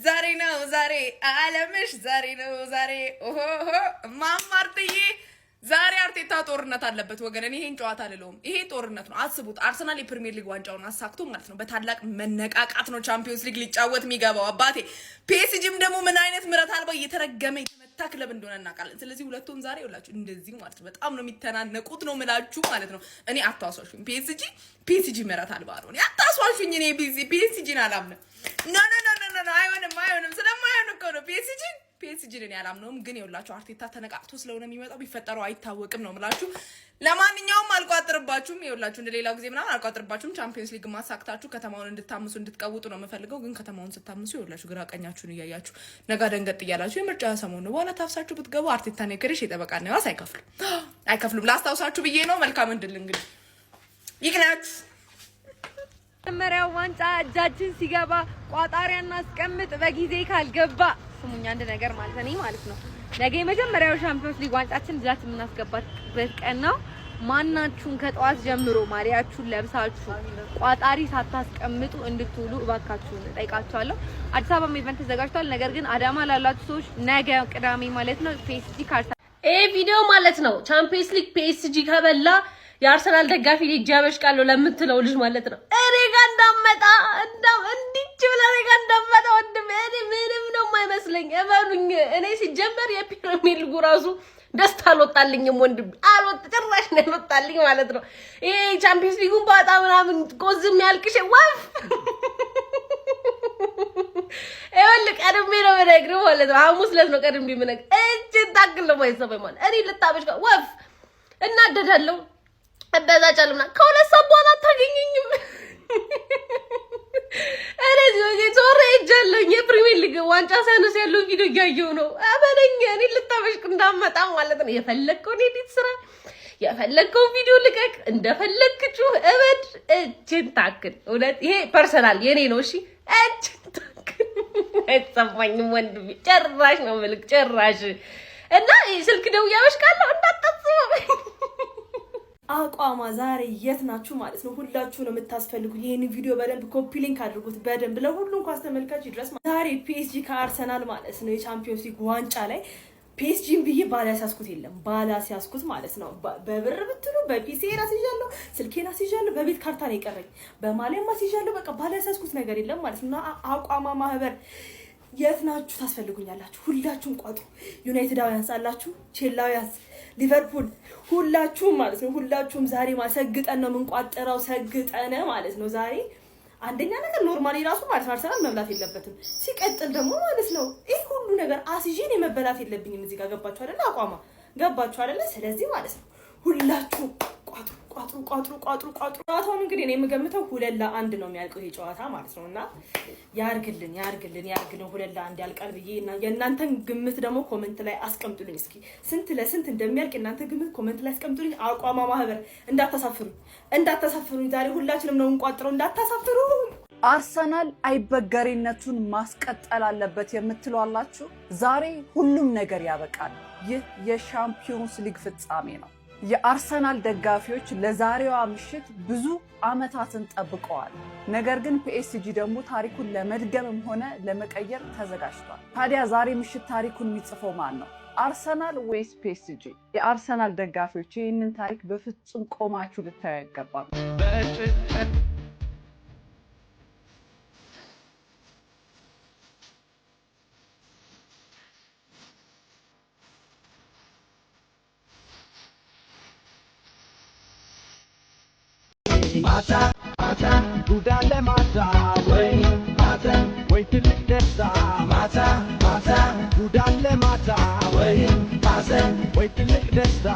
ዛሬ ነው ዛሬ ዓለምሽ ዛሬ ነው ዛሬ ኦሆ ማማርጥዬ ዛሬ አርቴታ ጦርነት አለበት ወገን እኔ ይሄን ጨዋታ አልለውም ይሄ ጦርነት ነው አስቡት አርሰናል የፕሪሚየር ሊግ ዋንጫውን አሳክቶ ማለት ነው በታላቅ መነቃቃት ነው ቻምፒየንስ ሊግ ሊጫወት የሚገባው አባቴ ፒኤስጂም ደግሞ ምን አይነት ምረት አልባ እየተረገመ የተመታ ክለብ እንደሆነ እናውቃለን ስለዚህ ሁለቱም ዛሬ ይውላችሁ እንደዚህ ማለት ነው በጣም ነው የሚተናነቁት ነው ምላችሁ ማለት ነው እኔ አታዋሷሹኝ ፒኤስጂ ምረት አልባ ነው እኔ አታዋሷሹኝ እኔ ፒኤስጂን አላምንም ኖ አይሆንም ስለማይሆን እኮ ነው ፒኤስጂን ያላምነውም ግን ይውላችሁ አርቴታ ተነቃቅቶ ስለሆነ የሚመጣው ቢፈጠረው አይታወቅም ነው ምላችሁ ለማንኛውም አልቋጥርባችሁም ይውላችሁ እንደሌላው ጊዜ ምናምን አልቋጥርባችሁም ቻምፒየንስ ሊግ ማሳክታችሁ ከተማውን እንድታምሱ እንድትቀውጡ ነው የምፈልገው ግን ከተማውን ስታምሱ ይውላችሁ ግራ ቀኛችሁን እያያችሁ ነጋ ደንገጥ እያላችሁ የምርጫ ሰሞኑ በኋላ ታፍሳችሁ ብትገቡ አርቴታ ነክርሽ የጠበቃና ያስ አይከፍሉም ላስታውሳችሁ ብዬ ነው መልካም እንድል እንግዲህ ይቅናችሁ መጀመሪያው ዋንጫ እጃችን ሲገባ ቋጣሪያና አስቀምጥ በጊዜ ካልገባ ስሙኛ አንድ ነገር ማለት ነው ነገ የመጀመሪያው ሻምፒዮንስ ሊግ ዋንጫችን እጃችን የምናስገባበት ቀን ነው ማናችሁን ከጠዋት ጀምሮ ማሊያችሁን ለብሳችሁ ቋጣሪ ሳታስቀምጡ እንድትውሉ እባካችሁን ጠይቃችኋለሁ አዲስ አበባ ኢቨንት ተዘጋጅቷል ነገር ግን አዳማ ላላችሁ ሰዎች ነገ ቅዳሜ ማለት ነው ፒኤስጂ ካርታ ቪዲዮ ማለት ነው ቻምፒየንስ ሊግ ፒኤስጂ ከበላ የአርሰናል ደጋፊ ልጅ ያበሽቃለሁ ለምትለው ልጅ ማለት ነው እኔ ጋር እንዳመጣ እንዲች ብላ እኔ ጋር እንዳመጣ ወንድም እኔ ምንም ነው የማይመስለኝ እመኑኝ እኔ ሲጀመር የፕሪሚየር ሊጉ ራሱ ደስታ አልወጣልኝም ወንድም ጭራሽ ነው ያልወጣልኝ ማለት ነው ይሄ ቻምፒየንስ ሊጉን ባጣ ምናምን ቆዝም ያልቅሽ ወፍ ይኸውልህ ቀድሜ ነው የምነግርህ ማለት ነው ሐሙስ ዕለት ነው ቀድሜ የምነግርህ እጅ ታክል ነው የማይሰማኝ ማለት እኔ ልታበሽቃ ወፍ እናደዳለሁ አበዛ ጫሉና ከሁለት ሰዓት በኋላ አታገኘኝም እረዚህ ወይ ዞሬ እጃለኝ የፕሪሚየር ሊግ ዋንጫ ሳይነስ ያለው ቪዲዮ ያየው ነው አበለኝ እኔ ልታበሽቅ እንዳመጣ ማለት ነው የፈለከው ኤዲት ስራ የፈለከው ቪዲዮ ልቀቅ እንደፈለክቹ እበድ እጅን ታክል እውነት ይሄ ፐርሰናል የኔ ነው እሺ እጅን ታክል አይሰማኝም ወንድም ጭራሽ ነው መልክ ጭራሽ እና ስልክ ደውዬ አበሽቃለሁ እንዳታስበው አቋማ ዛሬ የት ናችሁ ማለት ነው ሁላችሁ ነው የምታስፈልጉ ይሄን ቪዲዮ በደንብ ኮፒ ሊንክ አድርጉት በደንብ ለሁሉም ኳስ ተመልካች ይድረስ ዛሬ ፒኤስጂ ከአርሰናል ማለት ነው የቻምፒየንስ ሊግ ዋንጫ ላይ ፒኤስጂን ብዬ ባላሲያስኩት የለም ባላሲያስኩት ማለት ነው በብር ብትሉ በፒሲ ራስይዣለሁ ስልኬን አስይዣለሁ በቤት ካርታ ነው የቀረኝ በማሊያም አስይዣለሁ በቃ ባላሲያስኩት ነገር የለም ማለት ነው አቋማ ማህበር የት ናችሁ ታስፈልጉኛላችሁ ሁላችሁም ቋጥሩ ዩናይትዳውያንስ አላችሁ ቼላውያንስ ሊቨርፑል ሁላችሁም ማለት ነው ሁላችሁም ዛሬ ማሰግጠን ነው የምንቋጠረው ሰግጠነ ማለት ነው ዛሬ አንደኛ ነገር ኖርማሊ ራሱ ማለት አርሰናል መብላት የለበትም ሲቀጥል ደግሞ ማለት ነው ይሄ ሁሉ ነገር አስይዤን የመበላት የለብኝም እዚህ ጋር ገባችሁ አይደል አቋማ ገባችሁ አይደል ስለዚህ ማለት ነው ሁላችሁ ቋጥሩ ጨዋታውን እንግዲህ እኔ የምገምተው 2-1 ነው የሚያልቀው ይሄ ጨዋታ ማለት ነውና ያርግልን 2-1 ያልቃል ብዬ እና የእናንተን ግምት ደግሞ ኮሜንት ላይ አስቀምጡልኝ እስኪ ስንት እንደሚያልቅ እናንተ ግምት ኮሜንት ላይ አስቀምጡልኝ አቋማ ማህበር እንዳታሳፍሩኝ ዛሬ ሁላችንም ነው እንቋጥረው እንዳታሳፍሩ አርሰናል አይበገሪነቱን ማስቀጠል አለበት የምትሏላችሁ ዛሬ ሁሉም ነገር ያበቃል ይህ የሻምፒዮንስ ሊግ ፍጻሜ ነው የአርሰናል ደጋፊዎች ለዛሬዋ ምሽት ብዙ አመታትን ጠብቀዋል ነገር ግን ፒኤስጂ ደግሞ ታሪኩን ለመድገምም ሆነ ለመቀየር ተዘጋጅቷል ታዲያ ዛሬ ምሽት ታሪኩን የሚጽፈው ማን ነው አርሰናል ወይስ ፒኤስጂ የአርሰናል ደጋፊዎች ይህንን ታሪክ በፍጹም ቆማችሁ ልታዩ አይገባም Mata, gudale mata, wait till it desta. Mata, gudale mata, wait till it desta.